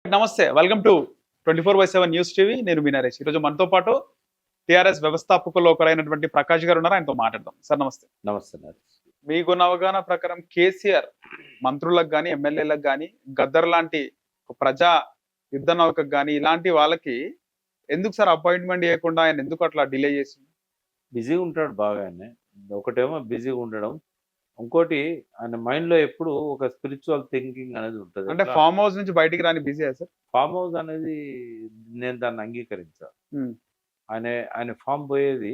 నమస్తే. Welcome to 24/7 news TV. నేను మీ నరేష్. ఈరోజు మనతో పాటు టీఆర్ఎస్ వ్యవస్థాపకుల్లో ఒకరైనటువంటి ప్రకాష్ గారు ఉన్నారు. ఆయనతో మాట్లాడదాం. సార్ నమస్తే. నమస్తే నరేష్. మీకున్న అవగాహన ప్రకారం కేసీఆర్ మంత్రులకు గాని, ఎమ్మెల్యేలకు గాని, గద్దర్ లాంటి ఒక ప్రజా యుద్ధ నౌకకు గాని ఇలాంటి వాళ్ళకి ఎందుకు సార్ అపాయింట్మెంట్ ఇవ్వకుండా ఆయన ఎందుకు అట్లా డిలే చేసిండు? బిజీగా ఉంటాడు బాగానే. ఒకటేమో బిజీగా ఉండడం, ఇంకోటి ఆయన మైండ్లో ఎప్పుడు ఒక స్పిరిచువల్ థింకింగ్ అనేది ఉంటుంది. అంటే ఫామ్ హౌస్ నుంచి బయటికి రాని బిజీ సార్? ఫామ్ హౌస్ అనేది నేను దాన్ని అంగీకరించా. ఉమ్, ఆయన ఆయన ఫామ్ పోయేది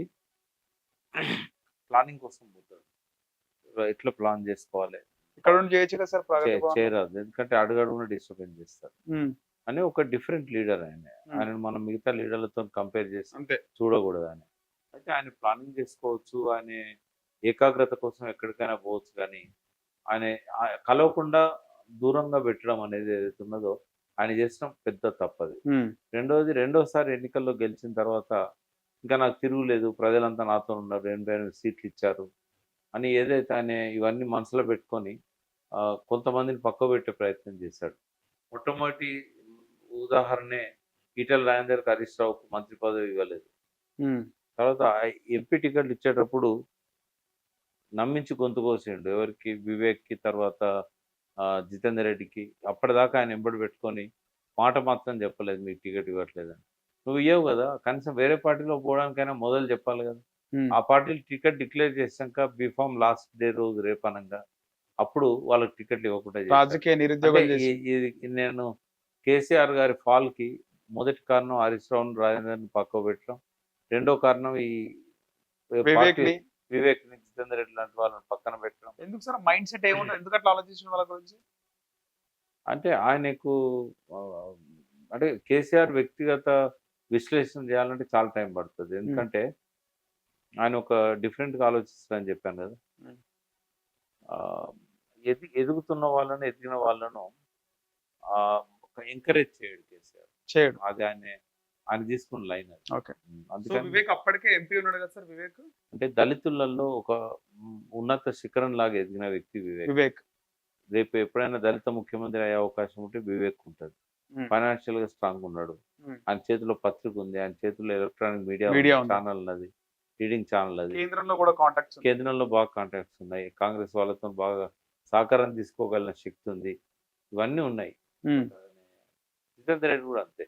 ప్లానింగ్ కోసం పోతాడు. ఎట్లా ప్లాన్ చేసుకోవాలి ఇక్కడ నుండి చేయొచ్చు కదా సార్ ప్రగతి భవన్? చేయరాదు, ఎందుకంటే అడుగడుగున డిస్టర్బెన్స్ చేస్తారు ఉమ్, అని ఒక డిఫరెంట్ లీడర్ ఆయన. ఆయన మనం మిగతా లీడర్లతో కంపేర్ చేసి అంతే. చూడకూడదు అని. అయితే ఆయన ప్లానింగ్ చేసుకోవచ్చు, ఆయన ఏకాగ్రత కోసం ఎక్కడికైనా పోవచ్చు, కానీ ఆయన కలవకుండా దూరంగా పెట్టడం అనేది ఏదైతే ఉన్నదో ఆయన చేసిన పెద్ద తప్పది. ఉమ్, రెండోసారి ఎన్నికల్లో గెలిచిన తర్వాత ఇంకా నాకు తిరుగులేదు, ప్రజలంతా నాతో ఉన్నారు, 88 సీట్లు ఇచ్చారు అని ఏదైతే ఆయన ఇవన్నీ మనసులో పెట్టుకొని కొంతమందిని పక్క పెట్టే ప్రయత్నం చేశాడు. మొట్టమొదటి ఉదాహరణే ఈటెల రాజేందర్, హరీష్ రావుకు మంత్రి పదవి ఇవ్వలేదు. ఉమ్, తర్వాత ఎంపీ టికెట్లు ఇచ్చేటప్పుడు నమ్మించి గొంతు కోసిండు. ఎవరికి? వివేక్కి, తర్వాత జితేందర్ రెడ్డికి. అప్పటిదాకా ఆయన ఎంబడి పెట్టుకొని మాట మాత్రం చెప్పలేదు మీకు టికెట్ ఇవ్వట్లేదని. నువ్వు ఇవ్వవు కదా, కనీసం వేరే పార్టీలో పోవడానికైనా మొదలు చెప్పాలి కదా. ఉమ్, ఆ పార్టీలు టికెట్ డిక్లేర్ చేశాక బీఫామ్ లాస్ట్ డే రోజు రేపనంగా అప్పుడు వాళ్ళకి టికెట్లు ఇవ్వకుండా చేశారు. రాజకీయ నిరుద్యోగం అంటే చేసి నేను కేసీఆర్ గారి ఫాల్కి మొదటి కారణం హరీష్ రావును, రాజేందర్ని పక్క పెట్టడం. రెండో కారణం ఈ వివేక్ ని వివేక్ని, జితేందర్ రెడ్డి లాంటి వాళ్ళని పక్కన పెట్టడం. ఎందుకు సార్ మైండ్ సెట్ ఏముంటుంది? ఎందుకు అట్లా ఆలోచించిన వాళ్ళ గురించి? అంటే ఆయనకు అంటే కేసీఆర్ వ్యక్తిగత విశ్లేషణ చేయాలంటే చాలా టైం పడుతుంది. ఎందుకంటే ఆయన ఒక డిఫరెంట్గా ఆలోచిస్తారని చెప్పాను కదా. ఉమ్. ఆ, ఎదుగుతున్న వాళ్ళను, ఎదిగిన వాళ్ళను ఎంకరేజ్ చేయడు కేసీఆర్. చేయడు. అది ఆయన తీసుకున్న లైన్ అది. ఓకే. సో అందుకని వివేక్ అప్పటికే ఎంపీ ఉన్నాడు కదా సార్ వివేక్? అంటే దళితులలో ఒక ఉన్నత శిఖరం లాగా ఎదిగిన వ్యక్తి వివేక్. వివేక్ రేపు ఎప్పుడైనా దళిత ముఖ్యమంత్రి అయ్యే అవకాశం ఉంటే వివేక్ ఉంటుంది. ఉమ్, ఫైనాన్షియల్ గా స్ట్రాంగ్ ఉన్నాడు. ఉమ్. ఆయన చేతిలో పత్రిక ఉంది, ఆయన చేతిలో ఎలక్ట్రానిక్ మీడియా మీడియా ఉంది. ఛానల్ ఉన్నది, రీడింగ్ ఛానల్ అది. కేంద్రంలో కూడా కాంటాక్ట్స్ కేంద్రంలో బాగా కాంటాక్ట్స్ ఉన్నాయి, కాంగ్రెస్ వాళ్ళతో బాగా సహకారం తీసుకోగలిగిన శక్తి ఉంది, ఇవన్నీ ఉన్నాయి. జితేందర్ రెడ్డి కూడా అంతే.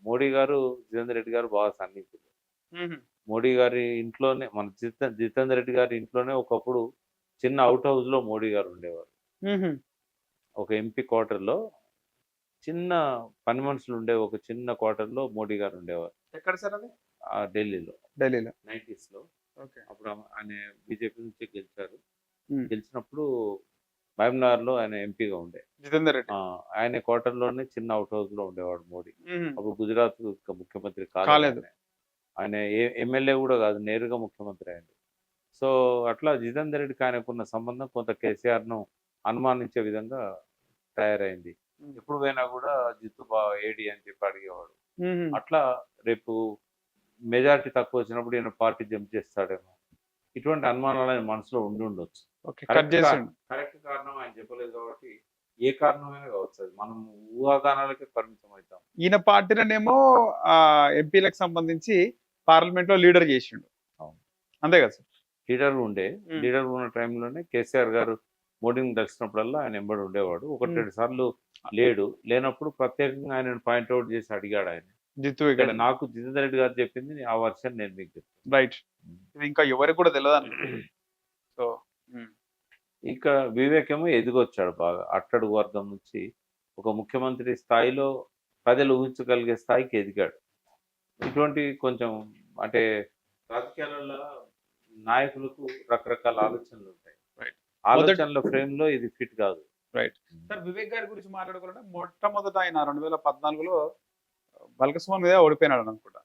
మోడీ గారు, జితేందర్ రెడ్డి గారు బాగా సన్నిహితులు. మోడీ గారి ఇంట్లోనే, మన జితేందర్ రెడ్డి గారి ఇంట్లోనే ఒకప్పుడు చిన్న అవుట్ హౌస్ లో మోడీ గారు ఉండేవారు. ఒక ఎంపీ క్వార్టర్లో చిన్న పని మనుషులు ఉండే ఒక చిన్న క్వార్టర్లో మోడీ గారు ఉండేవారు. ఎక్కడ సార్ అది? ఢిల్లీలో ఢిల్లీలో 90s లో. ఓకే. అప్పుడు ఆయన బీజేపీ నుంచి గెలిచారు. ఉమ్. గెలిచినప్పుడు మహబూబ్నగర్లో ఆయన ఎంపీగా ఉండే. జితేందర్ రెడ్డి ఆయన క్వార్టర్లోనే చిన్న అవుట్ హౌస్ లో ఉండేవాడు మోడీ. అప్పుడు గుజరాత్ ముఖ్యమంత్రి కాలేదు. ఆయన ఎమ్మెల్యే కూడా కాదు, నేరుగా ముఖ్యమంత్రి అయ్యాడు. సో అట్లా జితేందర్ రెడ్డికి ఆయనకున్న సంబంధం కొంత కేసీఆర్ను అనుమానించే విధంగా తయారైంది. ఎప్పుడు పోయినా కూడా జిత్తు బా ఏడి అని చెప్పి అడిగేవాడు. అట్లా రేపు మెజారిటీ తక్కువ వచ్చినప్పుడు ఈయన పార్టీ జంప్ చేస్తాడేమో, ఇటువంటి అనుమానాలు ఆయన మనసులో ఉండొచ్చు. కరెక్ట్ కారణం ఆయన చెప్పలేదు కాబట్టి ఏ కారణమైనా కావచ్చు, అది మనం ఊహాగానాలకే పరిమితం అవుతాం. ఈయన పార్టీలోనేమో ఎంపీలకు సంబంధించి పార్లమెంట్ లో లీడర్ చేసిండు. అవును. అంతే కదా సార్? లీడర్ ఉన్న టైంలోనే కేసీఆర్ గారు మోడీని కలిసినప్పుడల్లా ఆయన ఎంబడి ఉండేవాడు. 1-2 సార్లు లేనప్పుడు ప్రత్యేకంగా ఆయన పాయింట్అవుట్ చేసి అడిగాడు ఆయన. జిత్తు ఇక్కడ నాకు జితేందర్ రెడ్డి గారు చెప్పింది ఆ వర్షన్ నేను మీకు చెప్తాను. రైట్. ఇది ఇంకా ఎవరికి కూడా తెలియదు. సో ఇక వివేక్ ఏమో ఎదిగొచ్చాడు బాగా, అట్టడుగు వర్గం నుంచి ఒక ముఖ్యమంత్రి స్థాయిలో ప్రజలు ఊహించగలిగే స్థాయికి ఎదిగాడు. ఇటువంటి కొంచెం అంటే రాజకీయాలలో నాయకులకు రకరకాల ఆలోచనలు ఉంటాయి. ఆలోచనల ఫ్రేమ్ లో ఇది ఫిట్ కాదు. Right sir. వివేక్ గారి గురించి మాట్లాడుకోవాలంటే మొట్టమొదట ఆయన 2014లో బల్కస్వామి మీద ఓడిపోయినాడు అనుకుంటా.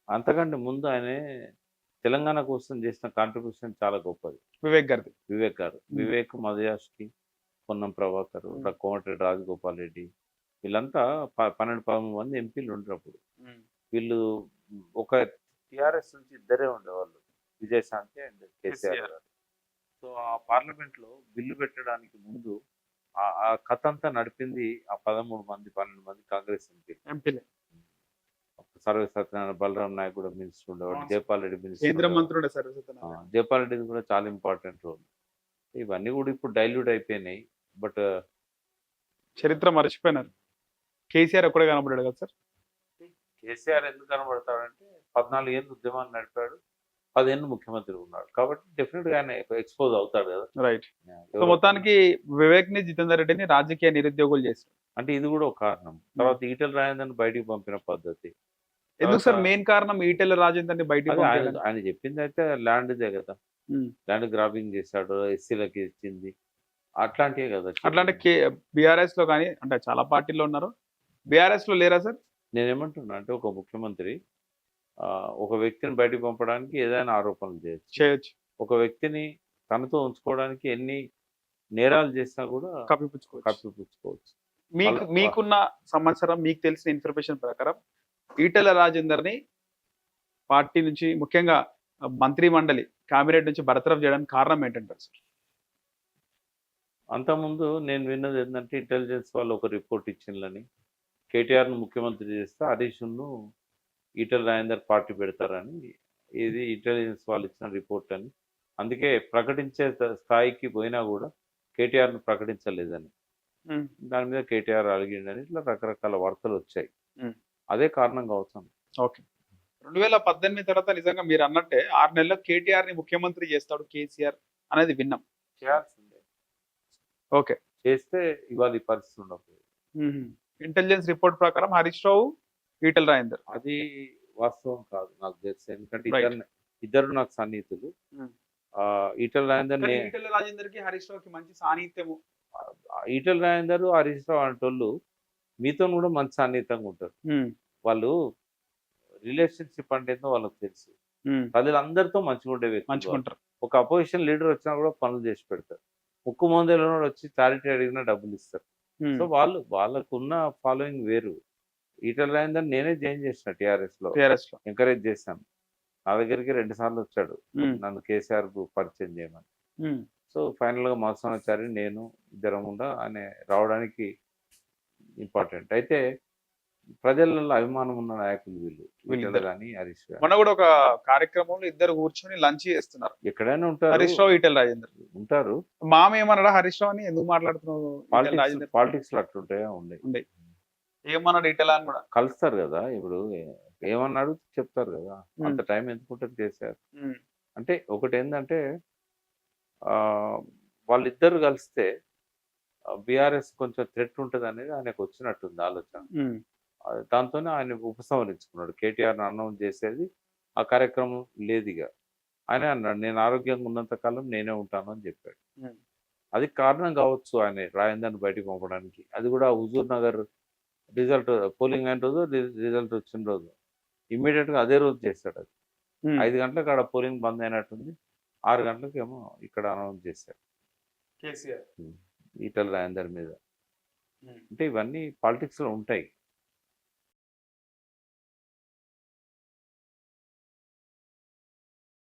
అంతకంటే ముందు ఆయన తెలంగాణ కోసం చేసిన కాంట్రిబ్యూషన్ చాలా గొప్పది వివేక్ గారు. వివేక్, మధుయాష్కి, పొన్నం ప్రభాకర్, కోమటిరెడ్డి రాజగోపాల్ రెడ్డి, వీళ్ళంతా 12-13 మంది ఎంపీలు ఉండేటప్పుడు వీళ్ళు ఒక టిఆర్ఎస్ నుంచి ఇద్దరే ఉండేవాళ్ళు, విజయశాంతి అండ్ కేసీఆర్ గారు. సో ఆ పార్లమెంట్లో బిల్లు పెట్టడానికి ముందు ఆ కథ అంతా నడిపింది ఆ 13 మంది 12 మంది కాంగ్రెస్ ఎంపీలు. ఎంపీలే. సర్వే సత్యనారాయణ, బలరాం నాయక్ కూడా మినిస్టర్ ఉండేవాడు, అవును సార్. జైపాల్ రెడ్డి మినిస్టర్ కేంద్ర ఉండేవాడు. మంత్రుడే సర్వసత్యనారాయణ. జైపాల్ రెడ్డిది కూడా చాలా ఇంపార్టెంట్ రోల్. ఇవన్నీ కూడా ఇప్పుడు డైల్యూట్ అయిపోయినాయి. బట్ చరిత్ర మర్చిపోయినారు. కేసీఆర్ ఒక్కడే కనబడ్డాడు కదా సార్. కేసీఆర్ ఎందుకు కనబడతాడంటే 14 ఏళ్ళు ఉద్యమాన్ని నడిపాడు, 10 ఏళ్ళు ముఖ్యమంత్రి ఉన్నాడు, కాబట్టి డెఫినెట్ గా ఆయన ఎక్స్పోజ్ అవుతాడు కదా. రైట్. సో మొత్తానికి వివేక్ ని, జితేందర్ రెడ్డిని రాజకీయ నిరుద్యోగులు చేస్తారు. అంటే ఇది కూడా ఒక కారణం. తర్వాత ఈటెల రాజేందర్ని బయటికి పంపిన పద్ధతి. ఎందుకు సార్ మెయిన్ కారణం ఈటెల రాజేందర్ ని బయటికి అదే పంపించడానికి? ఆయన చెప్పింది అయితే ల్యాండ్దే కదా, ఉమ్. ల్యాండ్ గ్రాబింగ్ చేశాడు, ఎస్సీలకి ఇచ్చింది, అట్లాంటివే కదా. అట్లాంటి బీఆర్ఎస్ లో కానీ, అంటే చాలా పార్టీల్లో ఉన్నారు, బీఆర్ఎస్ లో లేరా సార్? నేనేమంటున్నా అంటే ఒక ముఖ్యమంత్రి ఒక వ్యక్తిని బయటికి పంపడానికి ఏదైనా ఆరోపణలు చేయొచ్చు. చేయొచ్చు. ఒక వ్యక్తిని తనతో ఉంచుకోవడానికి ఎన్ని నేరాలు చేసినా కూడా కప్పిపుచ్చుకోవచ్చు. కప్పిపుచ్చుకోవచ్చు. మీకున్న సంవత్సరం, మీకు తెలిసిన ఇన్ఫర్మేషన్ ప్రకారం ఈటెల రాజేందర్ ని పార్టీ నుంచి, ముఖ్యంగా మంత్రి మండలి కేబినెట్ నుంచి బర్తరఫ్ చేయడానికి కారణం ఏంటంటారు సార్? అంతకుముందు నేను విన్నది ఏంటంటే ఇంటెలిజెన్స్ వాళ్ళు ఒక రిపోర్ట్ ఇచ్చిందని, కేటీఆర్ను ముఖ్యమంత్రి చేస్తే హరీష్ను ఈటెల రాజేందర్ పార్టీ పెడతారని, ఇది ఇంటెలిజెన్స్ వాళ్ళు ఇచ్చిన రిపోర్ట్ అని, అందుకే ప్రకటించే స్థాయికి పోయినా కూడా కేటీఆర్ను ప్రకటించలేదని, దాని మీద కేటీఆర్ అలిగిండని, ఇట్లా రకరకాల వార్తలు వచ్చాయి. అదే కారణం కావచ్చు. ఓకే. 2018 తర్వాత నిజంగా మీరు అన్నట్టే 6 నెలల్లో కేటీఆర్ ని ముఖ్యమంత్రి చేస్తాడు కేసీఆర్ అనేది విన్నాం. చేయాల్సిందే. ఓకే. చేస్తే ఇవాళ ఈ పరిస్థితి ఉండదు. ఇంటెలిజెన్స్ రిపోర్ట్ ప్రకారం హరీష్ రావు, ఈటెల రాజేందర్. అది వాస్తవం కాదు నాకు తెలిసి, ఎందుకంటే Right. ఇద్దరు నాకు సన్నిహితులు. ఈటెల రాజేందర్ ఈటెల రాజేందర్ కి హరీష్ రావుకి మంచి సాన్నిహిత్యము. ఈటెల రాజేందర్, హరీష్ రావు అంటోళ్ళు మీతో కూడా మంచి సన్నిహితంగా ఉంటారు. వాళ్ళు రిలేషన్షిప్ అంటే ఏందో వాళ్ళకి తెలుసు. ప్రజలందరితో మంచిగా ఉండే వ్యక్తి. మంచుకుంటారు. ఒక అపోజిషన్ లీడర్ వచ్చినా కూడా పనులు చేసి పెడతారు. ముక్కు మందేలో వచ్చి చారిటీ అడిగినా డబ్బులు ఇస్తారు. సో వాళ్ళకున్న ఫాలోయింగ్ వేరు. ఈటెల రాజేందర్ నేనే జాయిన్ చేసిన టీఆర్ఎస్ లో ఎంకరేజ్ చేశాను. నా దగ్గరికి 2 సార్లు వచ్చాడు నన్ను కేసీఆర్ కు పరిచయం చేయమని. సో ఫైనల్ గా మధుసూదనాచారి నేను ఇద్దరం కూడా ఆయన రావడానికి ఇంపార్టెంట్. అయితే ప్రజలలో అభిమానం ఉన్న నాయకులు వీళ్ళు కానీ హరీష్ గారు. మొన్న కూడా ఒక కార్యక్రమంలో ఇద్దరు కూర్చొని లంచ్ చేస్తున్నారు. ఎక్కడైనా ఉంటారు, హరీష్ రావు, ఈటెల రాజేందర్ ఉంటారు. మామ ఏమన్నాడా హరీష్ రావు అని, ఎందుకు మాట్లాడుతున్నావు? పాలిటిక్స్ లో అట్లుంటాయా ఉండే ఏమన్నాడు ఈటెల అని కూడా కలుస్తారు కదా. ఇప్పుడు ఏమన్నాడు చెప్తారు కదా, అంత టైం ఎందుకుంటుంది చేశారు. అంటే ఒకటి ఏంటంటే వాళ్ళిద్దరు కలిస్తే బీఆర్ఎస్ కొంచెం థ్రెట్ ఉంటుంది అనేది ఆయనకు వచ్చినట్టుంది ఆలోచన. దాంతోనే ఆయన ఉపసంహరించుకున్నాడు. కేటీఆర్ అనౌన్స్ చేసేది ఆ కార్యక్రమం లేదుగా. ఆయన అన్నాడు నేను ఆరోగ్యంగా ఉన్నంత కాలం నేనే ఉంటాను అని చెప్పాడు. అది కారణం కావచ్చు ఆయన రాజేందర్ని బయటికి పంపడానికి. అది కూడా హుజూర్ నగర్ రిజల్ట్ పోలింగ్ అయిన రోజు, రిజల్ట్ వచ్చిన రోజు ఇమ్మీడియట్ గా అదే రోజు చేశాడు. అది 5 గంటలకు ఆడ పోలింగ్ బంద్ అయినట్టుంది, 6 గంటలకు ఏమో ఇక్కడ అనౌన్స్ చేశాడు కేసీఆర్ ఈటెల రాజేందర్ మీద. అంటే ఇవన్నీ పాలిటిక్స్ లో ఉంటాయి.